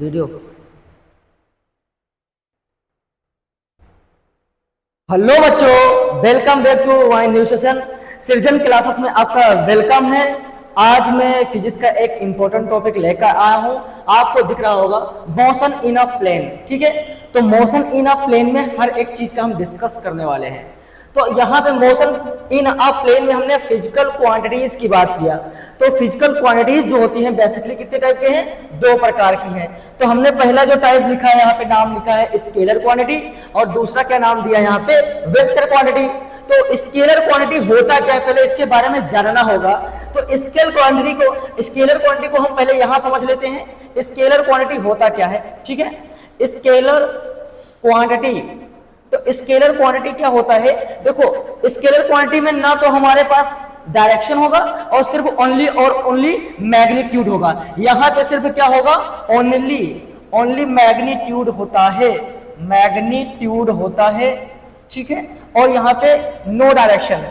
Video. Hello बच्चों, welcome back to my new session. Srijan classes में आपका वेलकम है। आज मैं फिजिक्स का एक इंपॉर्टेंट टॉपिक लेकर आया हूं। आपको दिख रहा होगा मोशन इन अ प्लेन। ठीक है, तो मोशन इन अ प्लेन में हर एक चीज का हम डिस्कस करने वाले हैं। तो यहाँ पे मोशन इन अ प्लेन में हमने फिजिकल क्वांटिटीज की बात किया। तो फिजिकल क्वांटिटीज जो होती हैं बेसिकली कितने टाइप के हैं? दो प्रकार की हैं। तो हमने पहला जो टाइप लिखा है यहाँ पे नाम लिखा है स्केलर क्वांटिटी, और दूसरा क्या नाम दिया यहाँ पे? Vector quantity. तो स्केलर क्वांटिटी होता क्या है, पहले इसके बारे में जानना होगा। तो स्केलर क्वांटिटी को हम पहले यहां समझ लेते हैं। स्केलर क्वांटिटी होता क्या है? ठीक है, स्केलर क्वांटिटी। तो स्केलर क्वांटिटी क्या होता है? देखो, स्केलर क्वांटिटी में ना तो हमारे पास डायरेक्शन होगा और सिर्फ ओनली और ओनली मैग्नीट्यूड होगा। यहां पे सिर्फ क्या होगा? ओनली मैग्नीट्यूड होता है, मैग्नीट्यूड होता है। ठीक है, और यहां पे नो डायरेक्शन,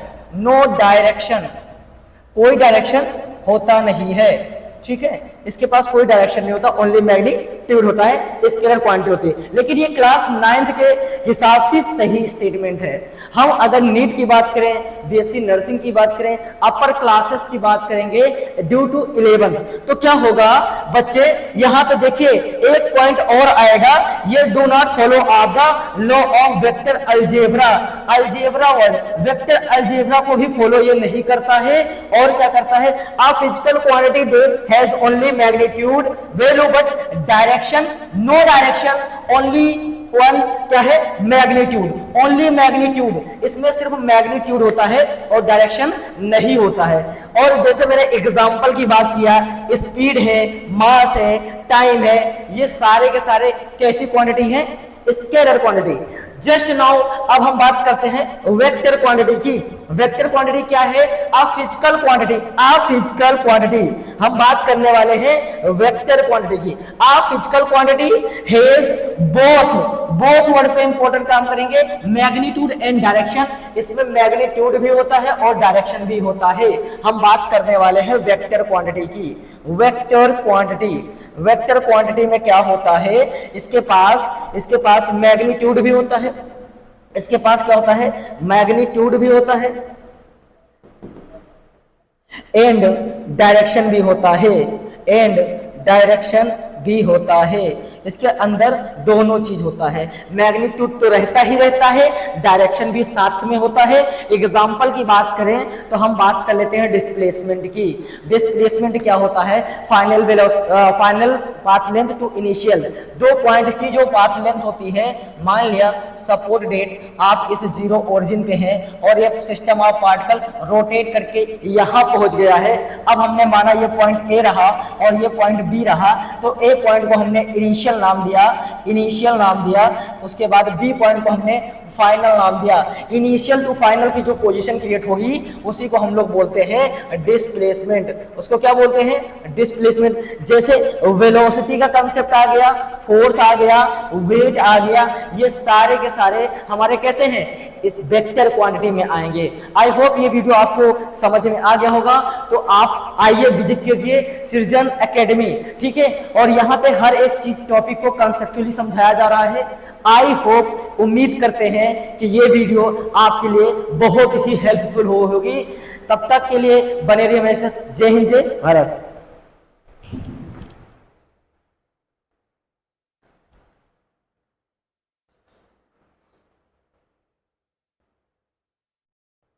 कोई डायरेक्शन होता नहीं है। ठीक है, इसके पास कोई डायरेक्शन नहीं होता, ओनली मैग्नीट्यूड होता है, स्केलर क्वांटिटी होती है। लेकिन ये क्लास 9th के हिसाब से सही स्टेटमेंट है। हम अगर नीट की बात करें, बीएससी नर्सिंग की बात करें, अपर क्लासेस की बात करेंगे ड्यू टू 11th, तो क्या होगा बच्चे? यहां पे देखिए एक पॉइंट और आएगा, ये do not follow of the law of vector algebra. Algebra word vector algebra को भी फॉलो ये नहीं करता है। और क्या करता है? A physical quantity that has only magnitude value but direction no direction, only one क्या है? Magnitude, only magnitude. इसमें सिर्फ मैग्नीट्यूड होता है और डायरेक्शन नहीं होता है। और जैसे मैंने एग्जांपल की बात किया, स्पीड है, मास है, टाइम है, ये सारे के सारे कैसी क्वांटिटी है? Scalar quantity. जस्ट नाउ अब हम बात करते हैं वेक्टर क्वांटिटी की। वेक्टर क्वांटिटी क्या है? A physical quantity. A physical quantity हम बात करने वाले हैं वेक्टर क्वांटिटी की। अ physical quantity has both word पे इंपॉर्टेंट काम करेंगे, मैग्नीट्यूड एंड डायरेक्शन। इसमें मैग्नीट्यूड भी होता है और डायरेक्शन भी होता है। हम बात करने वाले हैं वेक्टर क्वांटिटी की। वेक्टर क्वांटिटी में क्या होता है? इसके पास मैग्नीट्यूड भी होता है, इसके पास क्या होता है? मैग्नीट्यूड भी होता है एंड डायरेक्शन भी होता है, इसके अंदर दोनों चीज होता है। मैग्नीट्यूड तो रहता ही रहता है, डायरेक्शन भी साथ में होता है। एग्जांपल की बात करें तो हम बात कर लेते हैं डिस्प्लेसमेंट की। डिस्प्लेसमेंट क्या होता है? Final path length to initial. दो पॉइंट की जो पाथ लेंथ होती है, मान लिया सपोज डेट आप इस जीरो ओरिजिन पे हैं और ये सिस्टम ऑफ पार्टिकल रोटेट करके यहां पहुंच गया है। अब हमने माना ये पॉइंट ए रहा और ये पॉइंट बी रहा, तो ए पॉइंट को हमने इनिशियल नाम दिया, उसके बाद बी पॉइंट को हमने फाइनल नाम दिया। इनिशियल टू फाइनल की जो पोजीशन क्रिएट होगी उसी को हम लोग बोलते हैं डिस्प्लेसमेंट। उसको क्या बोलते हैं? डिस्प्लेसमेंट। जैसे वेलोसिटी का कंसेप्ट आ गया, फोर्स आ गया, वेट आ गया, ये सारे के सारे हमारे कैसे हैं? इस वेक्टर क्वांटिटी में आएंगे। आई होप ये वीडियो आपको समझ में आ गया होगा। तो आप आइए विजिट कीजिए सृजन एकेडमी। ठीक है, और यहाँ पे हर एक चीज टॉपिक को कंसेप्चुअली समझाया जा रहा है। आई होप, उम्मीद करते हैं कि ये वीडियो आपके लिए बहुत ही हेल्पफुल होगी। तब तक के लिए बने रहिए मेरे साथ। जय हिंद, जय भारत।